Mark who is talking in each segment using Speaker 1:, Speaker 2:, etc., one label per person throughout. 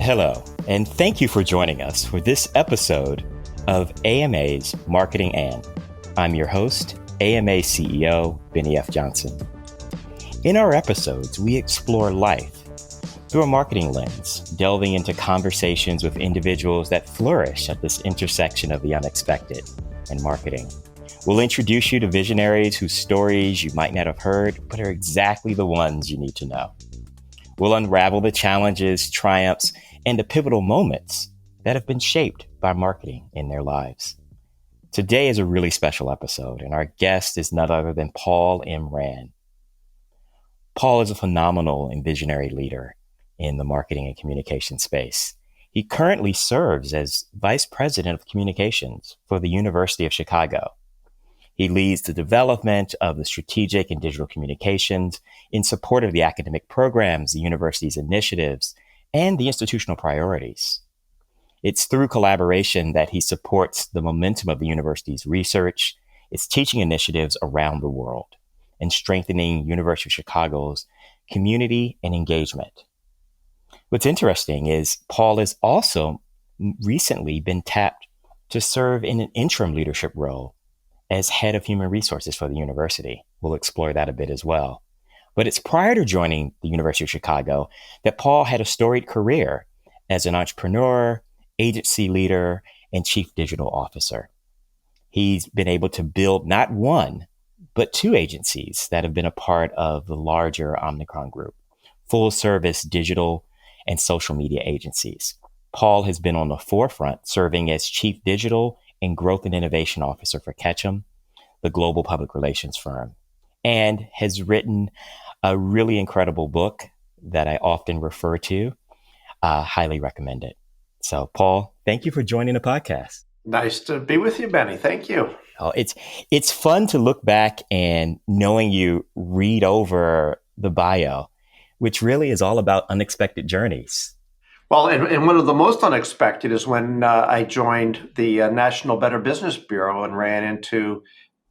Speaker 1: Hello, and thank you for joining us for this episode of AMA's Marketing And. I'm your host, AMA CEO, Bennie F. Johnson. In our episodes, we explore life through a marketing lens, delving into conversations with individuals that flourish at this intersection of the unexpected and marketing. We'll introduce you to visionaries whose stories you might not have heard, but are exactly the ones you need to know. We'll unravel the challenges, triumphs, and the pivotal moments that have been shaped by marketing in their lives. Today is a really special episode, and our guest is none other than Paul M. Rand. Paul is a phenomenal and visionary leader in the marketing and communication space. He currently serves as Vice President of Communications for the University of Chicago. He leads the development of the strategic and digital communications in support of the academic programs, the university's initiatives, and the institutional priorities. It's through collaboration that he supports the momentum of the university's research, its teaching initiatives around the world, and strengthening University of Chicago's community and engagement. What's interesting is Paul has also recently been tapped to serve in an interim leadership role as head of human resources for the university. We'll explore that a bit as well. But it's prior to joining the University of Chicago that Paul had a storied career as an entrepreneur, agency leader, and chief digital officer. He's been able to build not one, but two agencies that have been a part of the larger Omnicom Group, full service digital and social media agencies. Paul has been on the forefront serving as chief digital and growth and innovation officer for Ketchum, the global public relations firm, and has written a really incredible book that I often refer to. Highly recommend it. So, Paul, thank you for joining the podcast.
Speaker 2: Nice to be with you, Bennie. Thank you.
Speaker 1: Oh, it's fun to look back and knowing you read over the bio, which really is all about unexpected journeys.
Speaker 2: Well, and one of the most unexpected is when I joined the National Better Business Bureau and ran into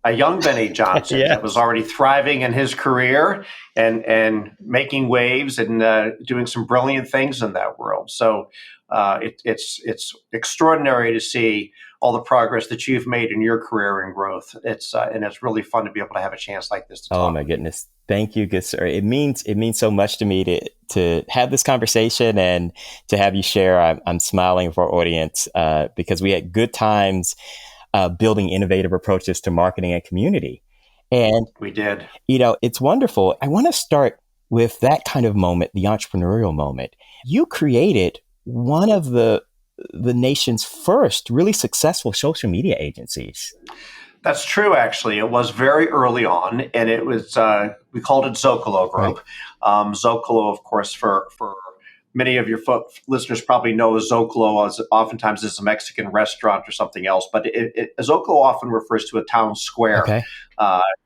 Speaker 2: a young Bennie Johnson
Speaker 1: Yes.
Speaker 2: that was already thriving in his career and making waves and doing some brilliant things in that world. So it's extraordinary to see all the progress that you've made in your career and growth. It's really fun to be able to have a chance like this to talk.
Speaker 1: Oh my goodness. Thank you, good sir. It means so much to me to have this conversation and to have you share. I'm smiling for our audience because we had good times building innovative approaches to marketing and community. And
Speaker 2: we did.
Speaker 1: It's wonderful. I want to start with that kind of moment, the entrepreneurial moment. You created one of the nation's first really successful social media agencies.
Speaker 2: That's true, actually. It was very early on, and it was, we called it Zocalo Group. Right. Zocalo, of course, for many of your listeners probably know Zocalo as oftentimes as a Mexican restaurant or something else, but Zocalo often refers to a town square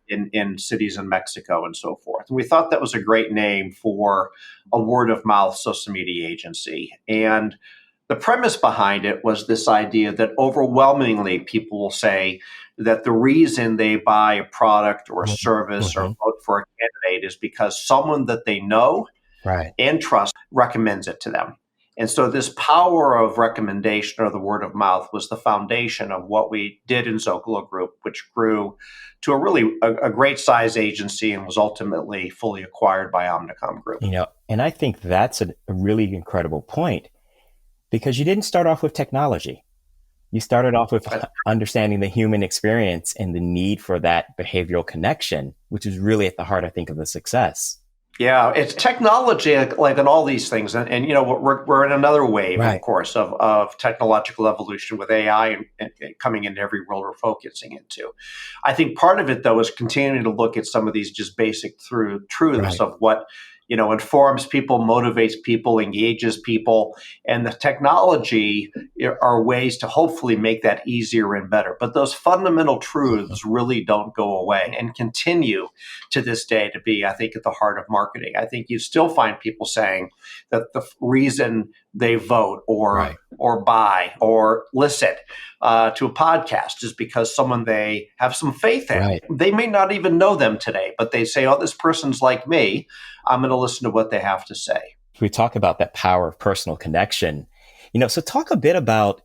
Speaker 2: in cities in Mexico and so forth. And we thought that was a great name for a word-of-mouth social media agency. And the premise behind it was this idea that overwhelmingly people will say that the reason they buy a product or a service or vote for a candidate is because someone that they know and trust recommends it to them. And so this power of recommendation or the word of mouth was the foundation of what we did in Zocalo Group, which grew to a great size agency and was ultimately fully acquired by Omnicom Group.
Speaker 1: And I think that's a really incredible point because you didn't start off with technology. You started off with understanding the human experience and the need for that behavioral connection, which is really at the heart, I think, of the success.
Speaker 2: Yeah, it's technology like in all these things. And we're in another wave, of course, of technological evolution with AI and coming into every role we're focusing into. I think part of it, though, is continuing to look at some of these just basic truths of what informs people, motivates people, engages people. And the technology are ways to hopefully make that easier and better. But those fundamental truths really don't go away and continue to this day to be, I think, at the heart of marketing. I think you still find people saying that the reason they vote or buy or listen to a podcast is because someone they have some faith in. They may not even know them today, but they say, oh, this person's like me. I'm going to listen to what they have to say.
Speaker 1: We talk about that power of personal connection. So talk a bit about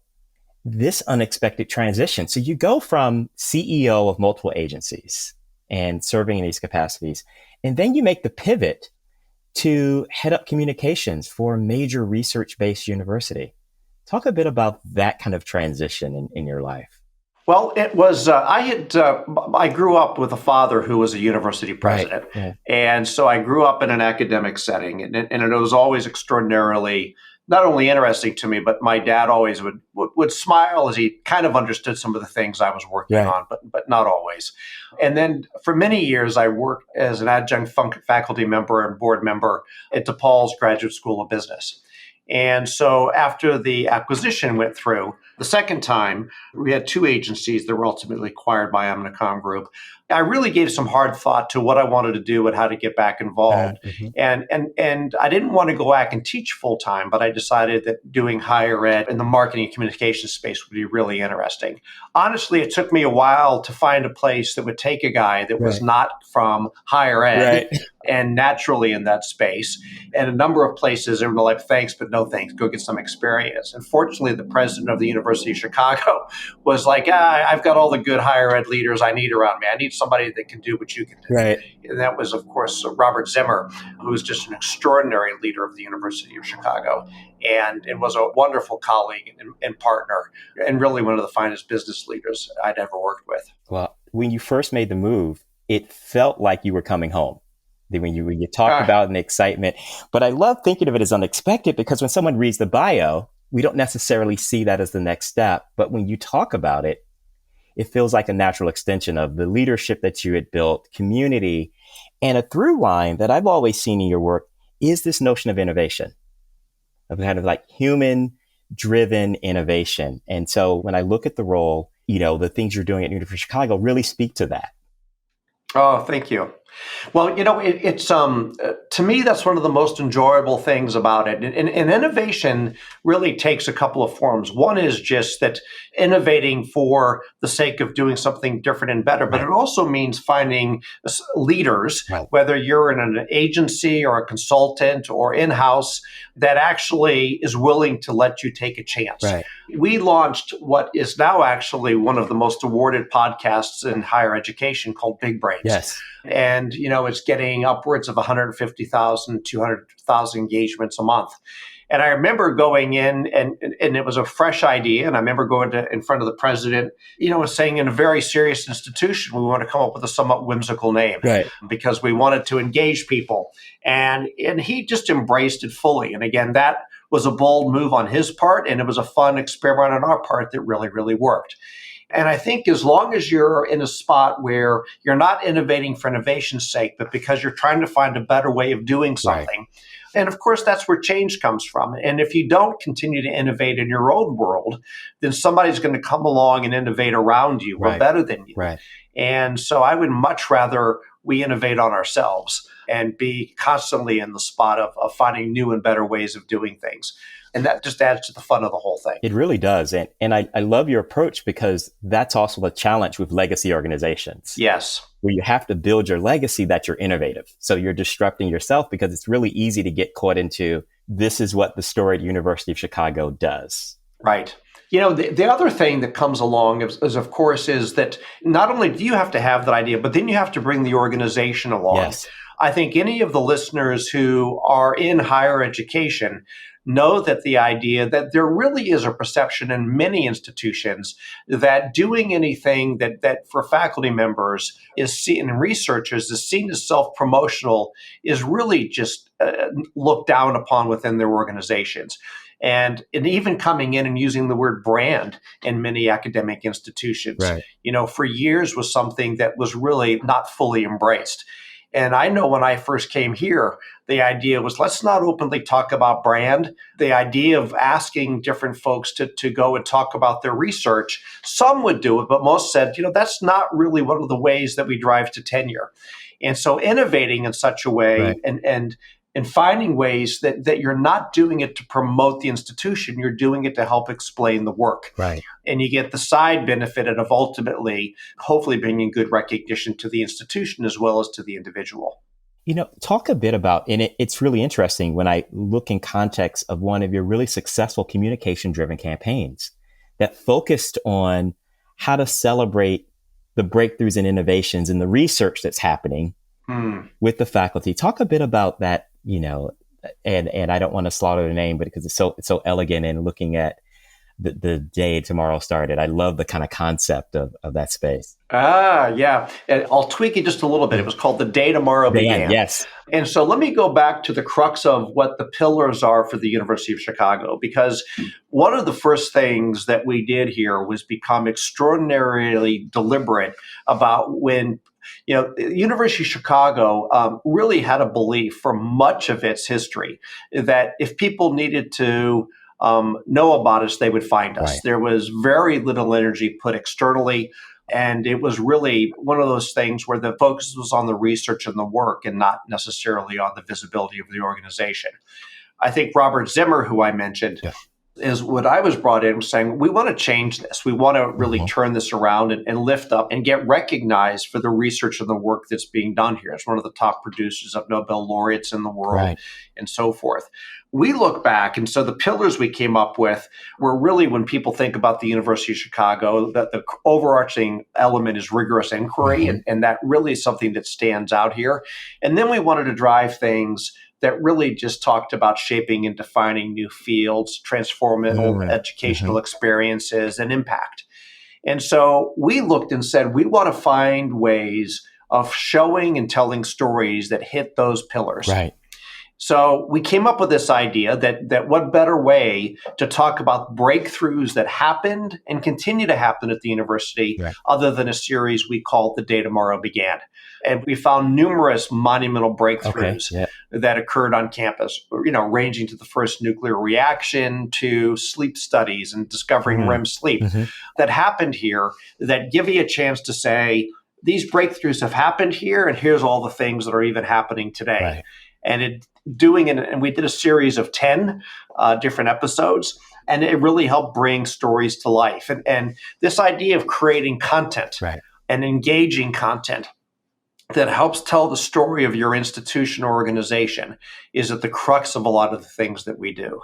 Speaker 1: this unexpected transition. So you go from CEO of multiple agencies and serving in these capacities, and then you make the pivot to head up communications for a major research-based university. Talk a bit about that kind of transition in your life.
Speaker 2: Well, it was, I grew up with a father who was a university president.
Speaker 1: Right. Yeah.
Speaker 2: And so I grew up in an academic setting, and it was always extraordinarily not only interesting to me, but my dad always would smile as he kind of understood some of the things I was working
Speaker 1: Right.
Speaker 2: on, but not always. And then for many years, I worked as an adjunct faculty member and board member at DePaul's Graduate School of Business. And so after the acquisition went through, the second time, we had two agencies that were ultimately acquired by Omnicom Group. I really gave some hard thought to what I wanted to do and how to get back involved. And I didn't want to go back and teach full time, but I decided that doing higher ed in the marketing and communication space would be really interesting. Honestly, it took me a while to find a place that would take a guy that was not from higher ed and naturally in that space. And a number of places they were like, thanks, but no thanks, go get some experience. And fortunately, the president of the University of Chicago was like, I've got all the good higher ed leaders I need around me. I need somebody that can do what you can do.
Speaker 1: Right.
Speaker 2: And that was, of course, Robert Zimmer, who was just an extraordinary leader of the University of Chicago and was a wonderful colleague and partner and really one of the finest business leaders I'd ever worked with.
Speaker 1: Well, when you first made the move, it felt like you were coming home. When you talked about an excitement. But I love thinking of it as unexpected because when someone reads the bio, we don't necessarily see that as the next step. But when you talk about it, it feels like a natural extension of the leadership that you had built, community, and a through line that I've always seen in your work is this notion of innovation, of kind of like human driven innovation. And so when I look at the role, the things you're doing at University of Chicago really speak to that.
Speaker 2: Oh, thank you. Well, it's to me, that's one of the most enjoyable things about it. And innovation really takes a couple of forms. One is just that innovating for the sake of doing something different and better, but it also means finding leaders, whether you're in an agency or a consultant or in-house, that actually is willing to let you take a chance.
Speaker 1: Right.
Speaker 2: We launched what is now actually one of the most awarded podcasts in higher education called Big Brains.
Speaker 1: Yes.
Speaker 2: And, it's getting upwards of 150,000, 200,000 engagements a month. And I remember going in and it was a fresh idea. And I remember going in front of the president, saying in a very serious institution, we want to come up with a somewhat whimsical name because we wanted to engage people. And he just embraced it fully. And again, that was a bold move on his part. And it was a fun experiment on our part that really, really worked. And I think as long as you're in a spot where you're not innovating for innovation's sake, but because you're trying to find a better way of doing something, and of course, that's where change comes from. And if you don't continue to innovate in your own world, then somebody's going to come along and innovate around you or better than you.
Speaker 1: Right.
Speaker 2: And so I would much rather we innovate on ourselves and be constantly in the spot of finding new and better ways of doing things. And that just adds to the fun of the whole thing.
Speaker 1: It really does. And I love your approach because that's also the challenge with legacy organizations.
Speaker 2: Yes.
Speaker 1: Where you have to build your legacy that you're innovative. So you're disrupting yourself because it's really easy to get caught into this is what the storied University of Chicago does.
Speaker 2: Right. The other thing that comes along is, of course, is that not only do you have to have that idea, but then you have to bring the organization along.
Speaker 1: Yes.
Speaker 2: I think any of the listeners who are in higher education know that the idea that there really is a perception in many institutions that doing anything that for faculty members is seen and researchers is seen as self-promotional is really just looked down upon within their organizations. And even coming in and using the word brand in many academic institutions, for years was something that was really not fully embraced. And I know when I first came here, the idea was, let's not openly talk about brand. The idea of asking different folks to go and talk about their research, some would do it, but most said, that's not really one of the ways that we drive to tenure. And so innovating in such a way and finding ways that you're not doing it to promote the institution, you're doing it to help explain the work.
Speaker 1: Right.
Speaker 2: And you get the side benefit of ultimately, hopefully bringing good recognition to the institution as well as to the individual.
Speaker 1: Talk a bit about, and it's really interesting when I look in context of one of your really successful communication driven campaigns that focused on how to celebrate the breakthroughs and innovations and the research that's happening with the faculty. Talk a bit about that, and I don't want to slaughter the name, but because it's so elegant in looking at the day tomorrow started. I love the kind of concept of that space.
Speaker 2: Yeah. And I'll tweak it just a little bit. It was called The Day Tomorrow Began.
Speaker 1: Yes.
Speaker 2: And so let me go back to the crux of what the pillars are for the University of Chicago, because one of the first things that we did here was become extraordinarily deliberate about when the University of Chicago really had a belief for much of its history that if people needed to know about us, they would find us.
Speaker 1: Right.
Speaker 2: There was very little energy put externally. And it was really one of those things where the focus was on the research and the work and not necessarily on the visibility of the organization. I think Robert Zimmer, who I mentioned, is what I was brought in saying, we want to change this. We want to really turn this around and lift up and get recognized for the research and the work that's being done here. It's one of the top producers of Nobel laureates in the world and so forth. We look back, and so the pillars we came up with were really, when people think about the University of Chicago, that the overarching element is rigorous inquiry, and that really is something that stands out here. And then we wanted to drive things that really just talked about shaping and defining new fields, transformative educational experiences, and impact. And so we looked and said, we want to find ways of showing and telling stories that hit those pillars.
Speaker 1: Right.
Speaker 2: So we came up with this idea that what better way to talk about breakthroughs that happened and continue to happen at the university other than a series we called The Day Tomorrow Began. And we found numerous monumental breakthroughs that occurred on campus, ranging to the first nuclear reaction to sleep studies and discovering REM sleep that happened here that give you a chance to say, these breakthroughs have happened here, and here's all the things that are even happening today.
Speaker 1: Right.
Speaker 2: And we did a series of 10 different episodes, and it really helped bring stories to life. And this idea of creating content and engaging content that helps tell the story of your institution or organization is at the crux of a lot of the things that we do.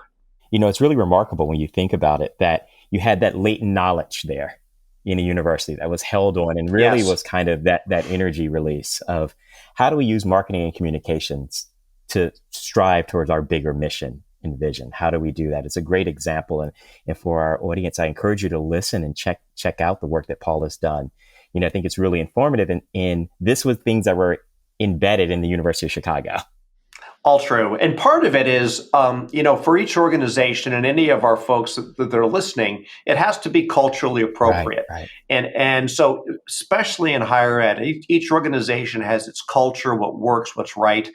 Speaker 1: It's really remarkable when you think about it that you had that latent knowledge there in a university that was held on and really was kind of that energy release of how do we use marketing and communications to strive towards our bigger mission and vision. How do we do that? It's a great example. And for our audience, I encourage you to listen and check out the work that Paul has done. I think it's really informative. And this was things that were embedded in the University of Chicago.
Speaker 2: All true. And part of it is, for each organization and any of our folks that are listening, it has to be culturally appropriate.
Speaker 1: Right.
Speaker 2: And so especially in higher ed, each organization has its culture, what works, what's right.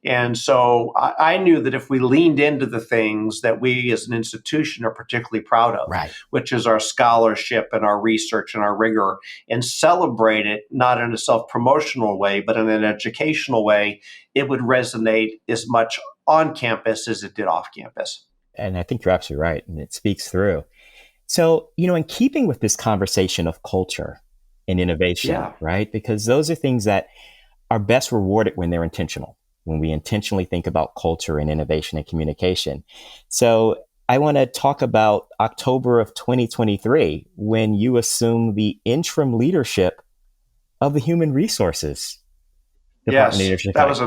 Speaker 2: And so I knew that if we leaned into the things that we as an institution are particularly proud of, which is our scholarship and our research and our rigor, and celebrate it not in a self-promotional way, but in an educational way, it would resonate as much on campus as it did off campus.
Speaker 1: And I think you're absolutely right. And it speaks through. So, in keeping with this conversation of culture and innovation, right? Because those are things that are best rewarded when they're intentional, when we intentionally think about culture and innovation and communication. So I want to talk about October of 2023, when you assumed the interim leadership of the Human Resources Department.
Speaker 2: That was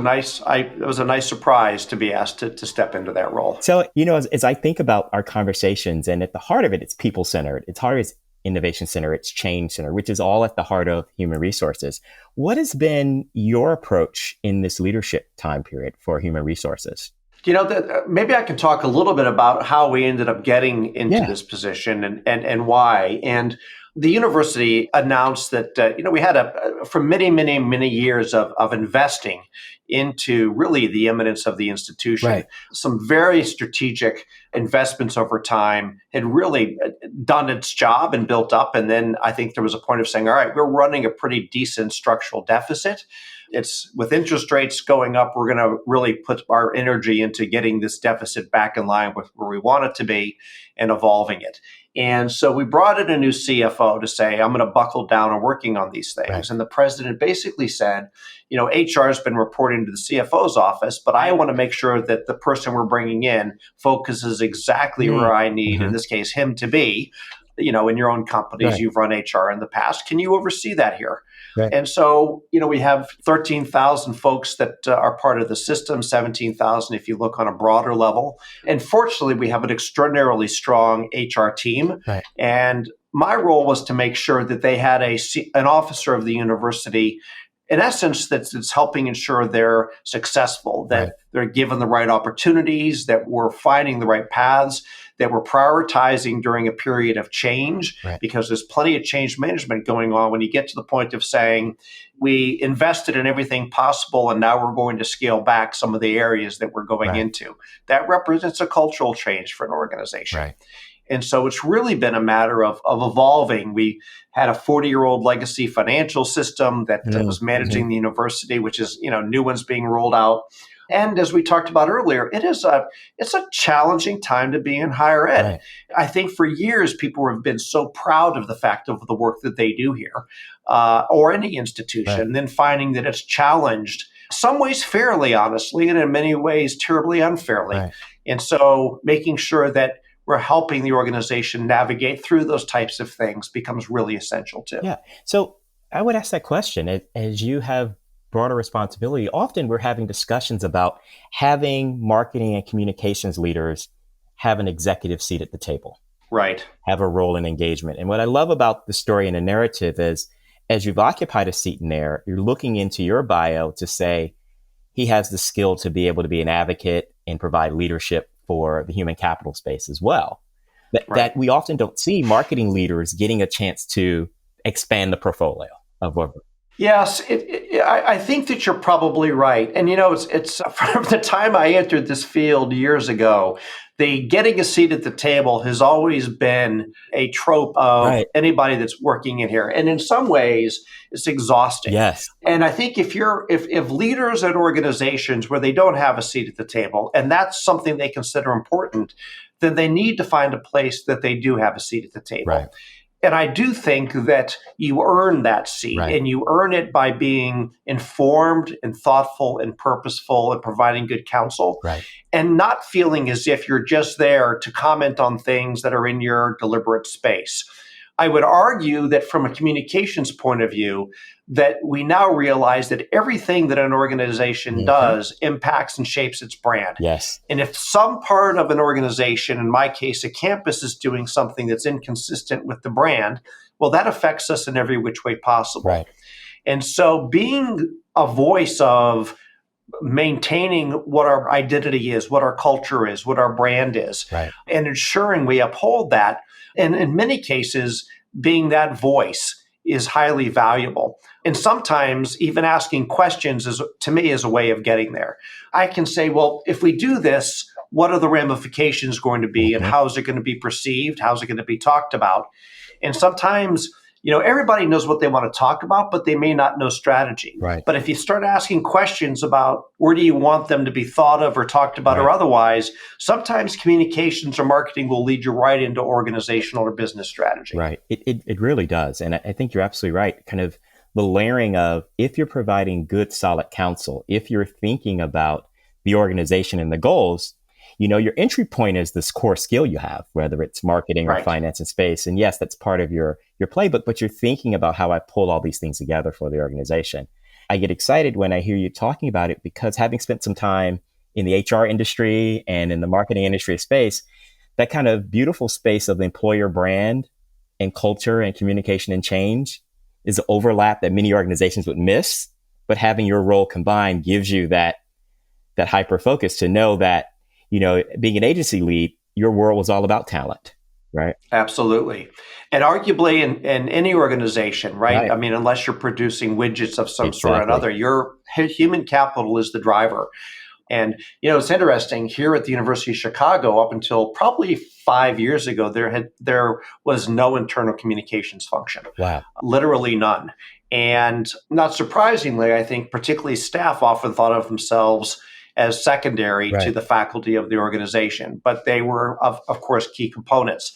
Speaker 2: a nice surprise to be asked to step into that role.
Speaker 1: So, as I think about our conversations, and at the heart of it, it's people-centered. It's heart is innovation center, it's change center, which is all at the heart of human resources. What has been your approach in this leadership time period for human resources?
Speaker 2: Maybe I can talk a little bit about how we ended up getting into this position and why. And the university announced that, we had for many, many, many years of investing into really the eminence of the institution. Some very strategic investments over time had really done its job and built up. And then I think there was a point of saying, all right, we're running a pretty decent structural deficit. It's with interest rates going up, we're going to really put our energy into getting this deficit back in line with where we want it to be and evolving it. And so we brought in a new CFO to say, I'm going to buckle down on working on these things.
Speaker 1: Right.
Speaker 2: And the president basically said, HR has been reporting to the CFO's office, but I want to make sure that the person we're bringing in focuses exactly where I need, in this case, him to be. In your own companies,
Speaker 1: Right.
Speaker 2: you've run HR in the past. Can you oversee that here?
Speaker 1: Right.
Speaker 2: And so, we have 13,000 folks that are part of the system, 17,000 if you look on a broader level. And fortunately, we have an extraordinarily strong HR team.
Speaker 1: Right.
Speaker 2: And my role was to make sure that they had an officer of the university, in essence, that's helping ensure they're successful, that they're given the right opportunities, that we're finding the right paths, that we're prioritizing during a period of change, because there's plenty of change management going on when you get to the point of saying, we invested in everything possible and now we're going to scale back some of the areas that we're going into. That represents a cultural change for an organization.
Speaker 1: Right.
Speaker 2: And so it's really been a matter of evolving. We had a 40-year-old legacy financial system that was managing the university, which is, new ones being rolled out. And as we talked about earlier, it's a challenging time to be in higher ed.
Speaker 1: Right.
Speaker 2: I think for years, people have been so proud of the fact of the work that they do here, or any institution, and then finding that it's challenged, some ways fairly, honestly, and in many ways terribly unfairly.
Speaker 1: Right.
Speaker 2: And so making sure that we're helping the organization navigate through those types of things becomes really essential too.
Speaker 1: Yeah. So I would ask that question. As you have broader responsibility, often we're having discussions about having marketing and communications leaders have an executive seat at the table.
Speaker 2: Right.
Speaker 1: Have a role in engagement. And what I love about the story and the narrative is, as you've occupied a seat in there, you're looking into your bio to say, he has the skill to be able to be an advocate and provide leadership for the human capital space as well. That we often don't see marketing leaders getting a chance to expand the portfolio of work.
Speaker 2: Yes, I think that you're probably right. And, it's from the time I entered this field years ago, the getting a seat at the table has always been a trope of anybody that's working in here. And in some ways, it's exhausting.
Speaker 1: Yes.
Speaker 2: And I think if leaders at organizations where they don't have a seat at the table, and that's something they consider important, then they need to find a place that they do have a seat at the table.
Speaker 1: Right.
Speaker 2: And I do think that you earn that seat, and you earn it by being informed and thoughtful and purposeful and providing good counsel, and not feeling as if you're just there to comment on things that are in your deliberate space. I would argue that from a communications point of view, that we now realize that everything that an organization does impacts and shapes its brand.
Speaker 1: Yes.
Speaker 2: And if some part of an organization, in my case, a campus, is doing something that's inconsistent with the brand, well, that affects us in every which way possible.
Speaker 1: Right.
Speaker 2: And so being a voice of maintaining what our identity is, what our culture is, what our brand is, and ensuring we uphold that, and in many cases, being that voice is highly valuable. And sometimes even asking questions to me is a way of getting there. I can say, well, if we do this, what are the ramifications going to be, and how is it going to be perceived? How's it going to be talked about? And sometimes, everybody knows what they want to talk about, but they may not know strategy.
Speaker 1: Right.
Speaker 2: But if you start asking questions about where do you want them to be thought of or talked about or otherwise, sometimes communications or marketing will lead you right into organizational or business strategy.
Speaker 1: Right. It really does. And I think you're absolutely right. Kind of the layering of, if you're providing good, solid counsel, if you're thinking about the organization and the goals, your entry point is this core skill you have, whether it's marketing or finance and space. And yes, that's part of your playbook, but you're thinking about how I pull all these things together for the organization. I get excited when I hear you talking about it, because having spent some time in the HR industry and in the marketing industry space, that kind of beautiful space of the employer brand and culture and communication and change is an overlap that many organizations would miss. But having your role combined gives you that hyper focus to know that, being an agency lead, your world was all about talent, right?
Speaker 2: Absolutely. And arguably in any organization, right? I mean, unless you're producing widgets of some sort or another, your human capital is the driver. And, it's interesting, here at the University of Chicago, up until probably 5 years ago, there was no internal communications function.
Speaker 1: Wow.
Speaker 2: Literally none. And not surprisingly, I think particularly staff often thought of themselves as secondary to the faculty of the organization, but they were, of course, key components.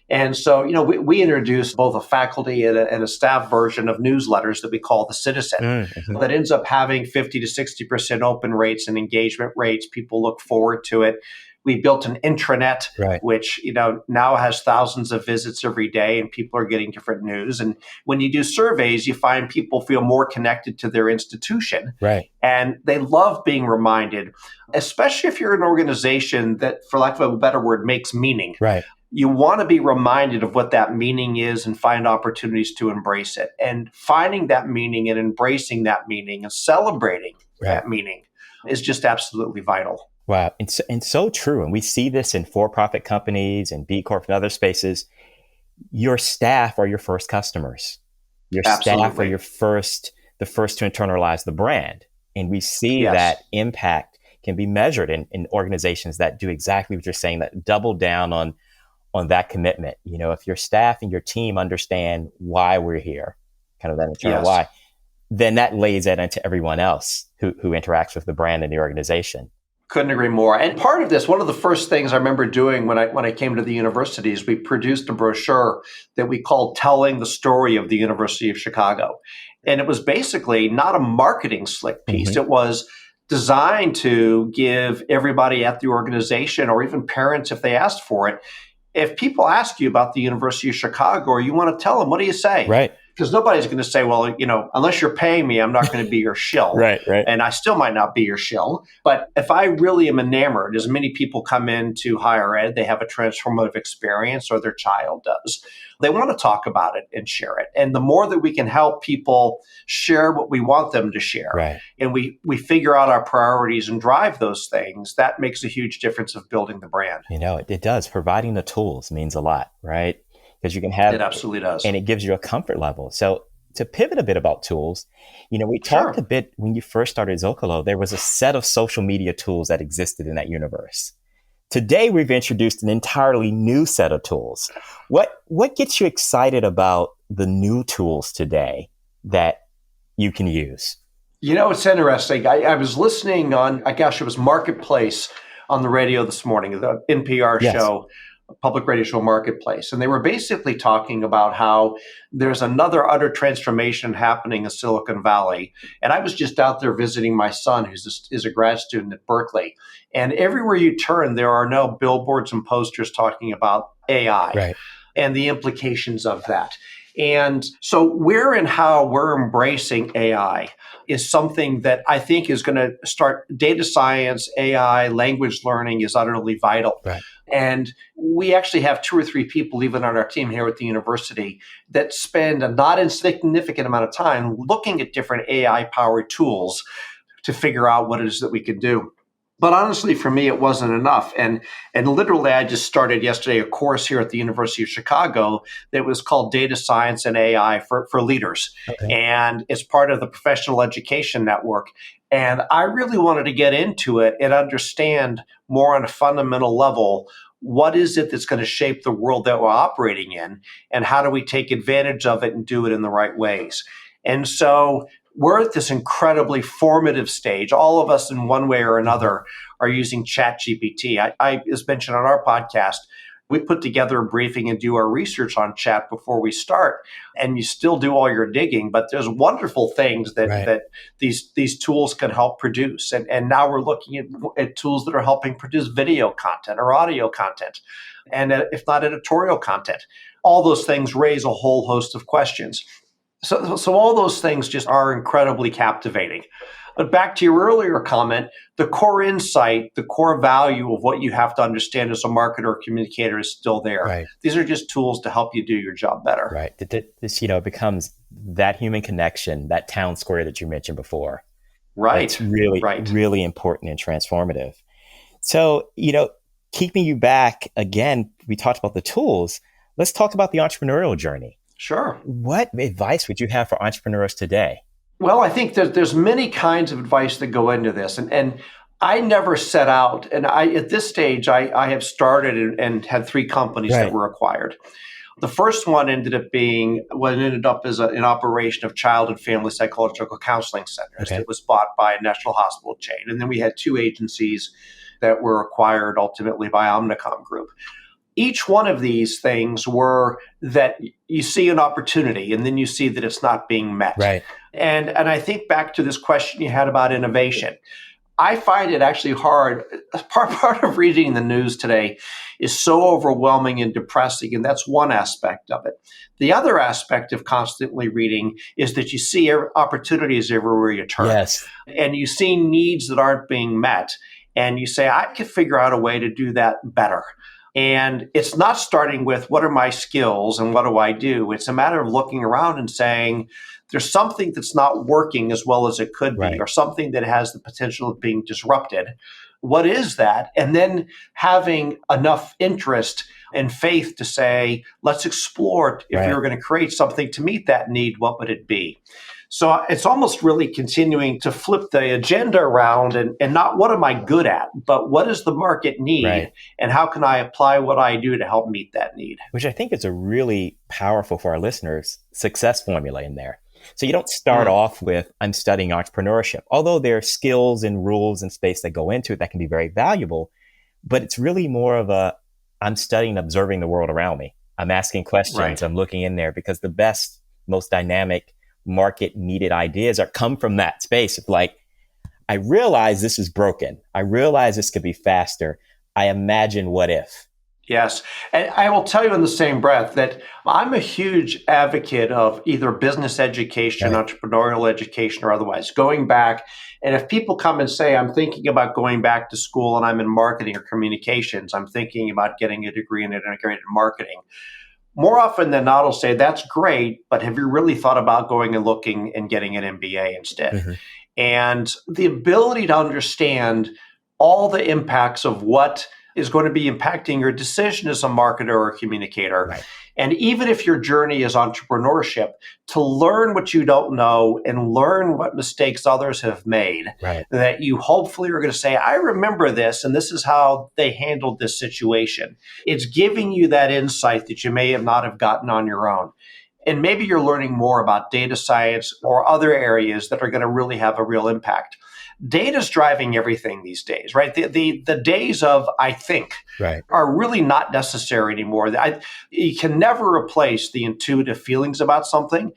Speaker 2: And so, we introduced both a faculty and a staff version of newsletters that we call The Citizen
Speaker 1: Mm-hmm.
Speaker 2: that ends up having 50 to 60% open rates and engagement rates. People look forward to it. We built an intranet,
Speaker 1: Right.
Speaker 2: which, now has thousands of visits every day and people are getting different news. And when you do surveys, you find people feel more connected to their institution.
Speaker 1: Right.
Speaker 2: And they love being reminded, especially if you're an organization that, for lack of a better word, makes meaning.
Speaker 1: Right.
Speaker 2: You want to be reminded of what that meaning is and find opportunities to embrace it. And finding that meaning and embracing that meaning and celebrating that meaning is just absolutely vital.
Speaker 1: Wow. And so true. And we see this in for-profit companies and B Corp and other spaces. Your staff are your first customers. Your staff are the first to internalize the brand. And we see that impact can be measured in organizations that do exactly what you're saying, that double down on that commitment. If your staff and your team understand why we're here, kind of that internal why, then that lays that into everyone else who interacts with the brand and the organization.
Speaker 2: Couldn't agree more. And part of this, one of the first things I remember doing when I came to the university is we produced a brochure that we called Telling the Story of the University of Chicago. And it was basically not a marketing slick piece. Mm-hmm. It was designed to give everybody at the organization, or even parents if they asked for it, if people ask you about the University of Chicago or you want to tell them, what do you say?
Speaker 1: Right.
Speaker 2: Because nobody's going to say, well, unless you're paying me, I'm not going to be your shill.
Speaker 1: Right.
Speaker 2: And I still might not be your shill. But if I really am enamored, as many people come into higher ed, they have a transformative experience, or their child does. They want to talk about it and share it. And the more that we can help people share what we want them to share, and we figure out our priorities and drive those things, that makes a huge difference of building the brand.
Speaker 1: It does. Providing the tools means a lot, right? Because you can have
Speaker 2: it. Absolutely does.
Speaker 1: And it gives you a comfort level. So to pivot a bit about tools, we talked a bit when you first started Zocalo, there was a set of social media tools that existed in that universe. Today, we've introduced an entirely new set of tools. What gets you excited about the new tools today that you can use?
Speaker 2: It's interesting. I was listening on, it was Marketplace on the radio this morning, the NPR show, public radio show Marketplace. And they were basically talking about how there's another utter transformation happening in Silicon Valley. And I was just out there visiting my son, who's a grad student at Berkeley. And everywhere you turn, there are now billboards and posters talking about AI and the implications of that. And so where and how we're embracing AI is something that I think is going to start. Data science, AI, language learning is utterly vital.
Speaker 1: Right.
Speaker 2: And we actually have 2 or 3 people even on our team here at the university that spend a not insignificant amount of time looking at different AI-powered tools to figure out what it is that we can do. But honestly, for me, it wasn't enough. And literally, I just started yesterday a course here at the University of Chicago that was called Data Science and AI for Leaders. Okay. And it's part of the Professional Education Network. And I really wanted to get into it and understand more on a fundamental level, what is it that's going to shape the world that we're operating in? And how do we take advantage of it and do it in the right ways? And so we're at this incredibly formative stage. All of us in one way or another are using ChatGPT. I as mentioned on our podcast, we put together a briefing and do our research on chat before we start. And you still do all your digging, but there's wonderful things that these tools can help produce. And now we're looking at tools that are helping produce video content or audio content, and if not editorial content. All those things raise a whole host of questions. So all those things just are incredibly captivating. But back to your earlier comment, the core insight, the core value of what you have to understand as a marketer or communicator is still there.
Speaker 1: Right.
Speaker 2: These are just tools to help you do your job better.
Speaker 1: Right. This, becomes that human connection, that town square that you mentioned before.
Speaker 2: Right.
Speaker 1: It's really important and transformative. So, keeping you back again, we talked about the tools. Let's talk about the entrepreneurial journey.
Speaker 2: Sure.
Speaker 1: What advice would you have for entrepreneurs today?
Speaker 2: Well, I think there's many kinds of advice that go into this. And I never set out, and at this stage, I have started and had 3 companies that were acquired. The first one ended up as an operation of child and family psychological counseling centers. Okay. It was bought by a national hospital chain. And then we had 2 agencies that were acquired ultimately by Omnicom Group. each one of these things were that you see an opportunity and then you see that it's not being met.
Speaker 1: Right.
Speaker 2: And I think back to this question you had about innovation. I find it actually hard. Part of reading the news today is so overwhelming and depressing, and that's one aspect of it. The other aspect of constantly reading is that you see opportunities everywhere you turn.
Speaker 1: Yes.
Speaker 2: And you see needs that aren't being met, and you say, I could figure out a way to do that better. And it's not starting with what are my skills and what do I do? It's a matter of looking around and saying, there's something that's not working as well as it could be,
Speaker 1: Right.
Speaker 2: or something that has the potential of being disrupted. What is that? And then having enough interest and faith to say, let's explore it. If
Speaker 1: Right.
Speaker 2: we were going to create something to meet that need, what would it be? So it's almost really continuing to flip the agenda around and not what am I good at, but what does the market need,
Speaker 1: Right.
Speaker 2: and how can I apply what I do to help meet that need?
Speaker 1: Which I think is a really powerful for our listeners success formula in there. So you don't start off with, I'm studying entrepreneurship, although there are skills and rules and space that go into it that can be very valuable. But it's really more of I'm studying, observing the world around me. I'm asking questions.
Speaker 2: Right.
Speaker 1: I'm looking in there because the best, most dynamic market needed ideas come from that space of like, I realize this is broken. I realize this could be faster. I imagine what if.
Speaker 2: Yes. And I will tell you in the same breath that I'm a huge advocate of either business education,
Speaker 1: Right.
Speaker 2: entrepreneurial education, or otherwise going back. And if people come and say, I'm thinking about going back to school and I'm in marketing or communications, I'm thinking about getting a degree in integrated marketing. More often than not, I'll say, that's great, but have you really thought about going and looking and getting an MBA instead?
Speaker 1: Mm-hmm.
Speaker 2: And the ability to understand all the impacts of what is going to be impacting your decision as a marketer or a communicator.
Speaker 1: Right.
Speaker 2: And even if your journey is entrepreneurship, to learn what you don't know and learn what mistakes others have made,
Speaker 1: Right.
Speaker 2: that you hopefully are going to say, I remember this, and this is how they handled this situation. It's giving you that insight that you may have not have gotten on your own. And maybe you're learning more about data science or other areas that are going to really have a real impact. Data's driving everything these days, right? The days of I think
Speaker 1: Right.
Speaker 2: are really not necessary anymore. You can never replace the intuitive feelings about something,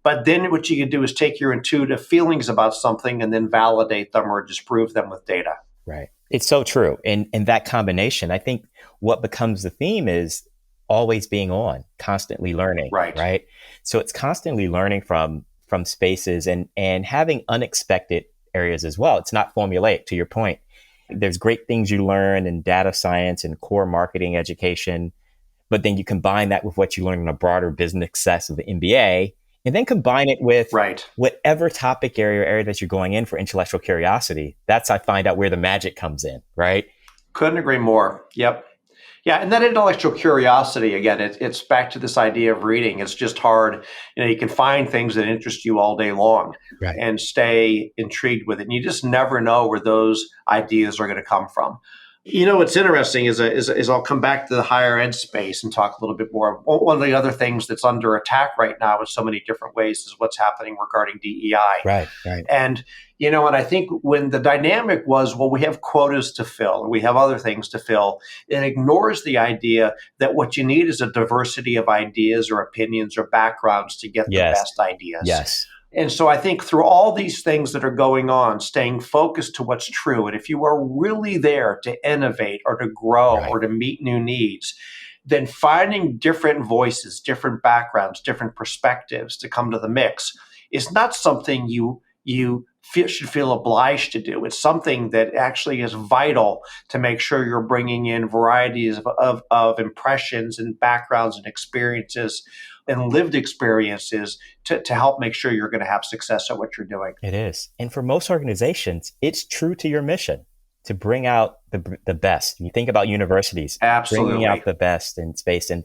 Speaker 2: but then what you can do is take your intuitive feelings about something and then validate them or disprove them with data.
Speaker 1: Right. It's so true. And that combination, I think what becomes the theme is always being on, constantly learning.
Speaker 2: Right.
Speaker 1: So it's constantly learning from spaces and having unexpected areas as well. It's not formulaic, to your point. There's great things you learn in data science and core marketing education, but then you combine that with what you learn in a broader business success of the MBA, and then combine it with whatever topic area that you're going in for intellectual curiosity. That's, I find out where the magic comes in, right?
Speaker 2: Couldn't agree more. Yep. Yeah, and that intellectual curiosity, again, it's back to this idea of reading. It's just hard. You can find things that interest you all day long and stay intrigued with it. And you just never know where those ideas are going to come from. What's interesting is I'll come back to the higher ed space and talk a little bit more. One of the other things that's under attack right now in so many different ways is what's happening regarding DEI.
Speaker 1: Right.
Speaker 2: And, and I think when the dynamic was, well, we have quotas to fill, or we have other things to fill, it ignores the idea that what you need is a diversity of ideas or opinions or backgrounds to get the best ideas.
Speaker 1: Yes.
Speaker 2: And so I think through all these things that are going on, staying focused to what's true, and if you are really there to innovate or to grow or to meet new needs, then finding different voices, different backgrounds, different perspectives to come to the mix is not something you should feel obliged to do. It's something that actually is vital to make sure you're bringing in varieties of impressions and backgrounds and experiences and lived experiences to help make sure you're going to have success at what you're doing.
Speaker 1: It is. And for most organizations, it's true to your mission to bring out the best. You think about universities,
Speaker 2: Absolutely.
Speaker 1: Bringing out the best in space. And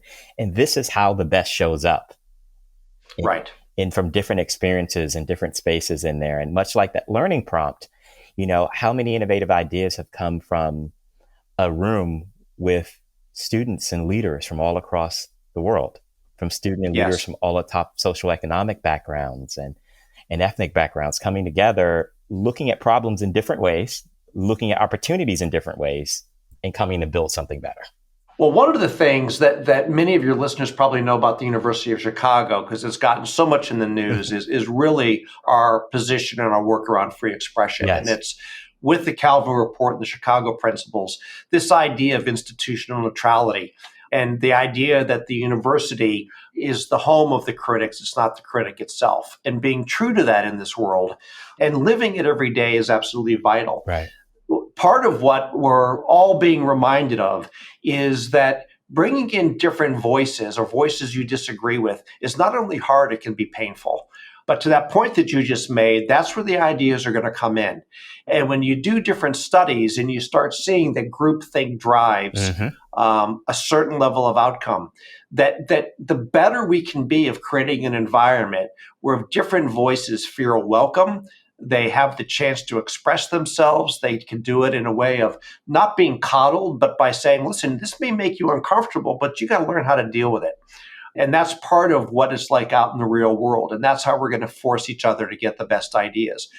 Speaker 1: this is how the best shows up. And from different experiences and different spaces in there. And much like that learning prompt, how many innovative ideas have come from a room with students and leaders from all across the world, from student and leaders from all the top social economic backgrounds and ethnic backgrounds coming together, looking at problems in different ways, looking at opportunities in different ways, and coming to build something better.
Speaker 2: Well, one of the things that many of your listeners probably know about the University of Chicago, because it's gotten so much in the news,
Speaker 1: Mhm.
Speaker 2: is really our position and our work around free expression. And
Speaker 1: Yes.
Speaker 2: it's with the Calvin Report and the Chicago Principles, this idea of institutional neutrality and the idea that the university is the home of the critics, it's not the critic itself. And being true to that in this world and living it every day is absolutely vital.
Speaker 1: Right.
Speaker 2: Part of what we're all being reminded of is that bringing in different voices or voices you disagree with is not only hard, it can be painful. But to that point that you just made, that's where the ideas are going to come in. And when you do different studies and you start seeing that groupthink drives
Speaker 1: Hmm.
Speaker 2: a certain level of outcome, that the better we can be of creating an environment where different voices feel welcome, they have the chance to express themselves. They can do it in a way of not being coddled, but by saying, listen, this may make you uncomfortable, but you got to learn how to deal with it. And that's part of what it's like out in the real world. And that's how we're going to force each other to get the best ideas.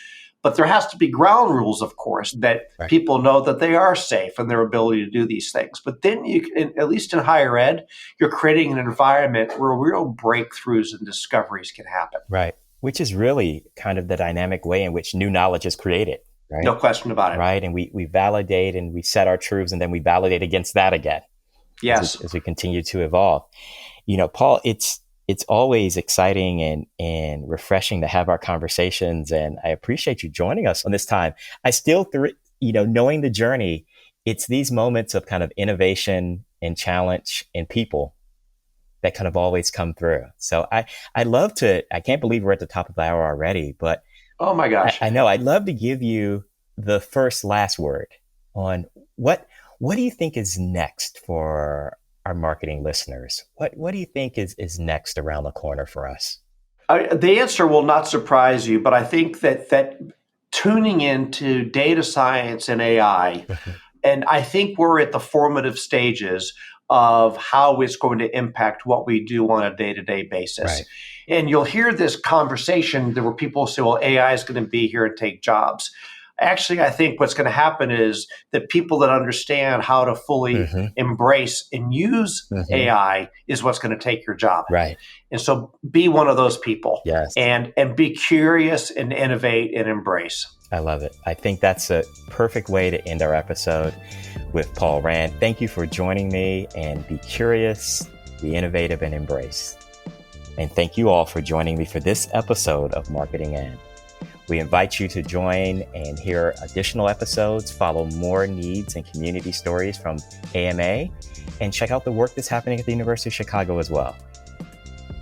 Speaker 2: But there has to be ground rules, of course, that
Speaker 1: Right.
Speaker 2: people know that they are safe in their ability to do these things. But then at least in higher ed, you're creating an environment where real breakthroughs and discoveries can happen.
Speaker 1: Right. Which is really kind of the dynamic way in which new knowledge is created. Right.
Speaker 2: No question about it.
Speaker 1: Right. And we validate and we set our truths and then we validate against that again
Speaker 2: Yes.
Speaker 1: as we continue to evolve. Paul, it's always exciting and refreshing to have our conversations. And I appreciate you joining us on this time. I still, knowing the journey, it's these moments of kind of innovation and challenge in people that kind of always come through. So I can't believe we're at the top of the hour already, but
Speaker 2: Oh my gosh.
Speaker 1: I know I'd love to give you the last word on what do you think is next for our marketing listeners? What do you think is next around the corner for us?
Speaker 2: The answer will not surprise you, but I think that tuning into data science and AI, and I think we're at the formative stages of how it's going to impact what we do on a day-to-day basis.
Speaker 1: Right.
Speaker 2: And you'll hear this conversation where people say, well, AI is going to be here and take jobs. Actually, I think what's going to happen is that people that understand how to fully embrace and use AI is what's going to take your job.
Speaker 1: Right.
Speaker 2: And so be one of those people.
Speaker 1: Yes.
Speaker 2: And be curious and innovate and embrace.
Speaker 1: I love it. I think that's a perfect way to end our episode with Paul Rand. Thank you for joining me, and be curious, be innovative, and embrace. And thank you all for joining me for this episode of Marketing And. We invite you to join and hear additional episodes, follow more needs and community stories from AMA, and check out the work that's happening at the University of Chicago as well.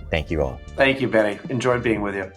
Speaker 1: Thank you all.
Speaker 2: Thank you, Bennie. Enjoyed being with you.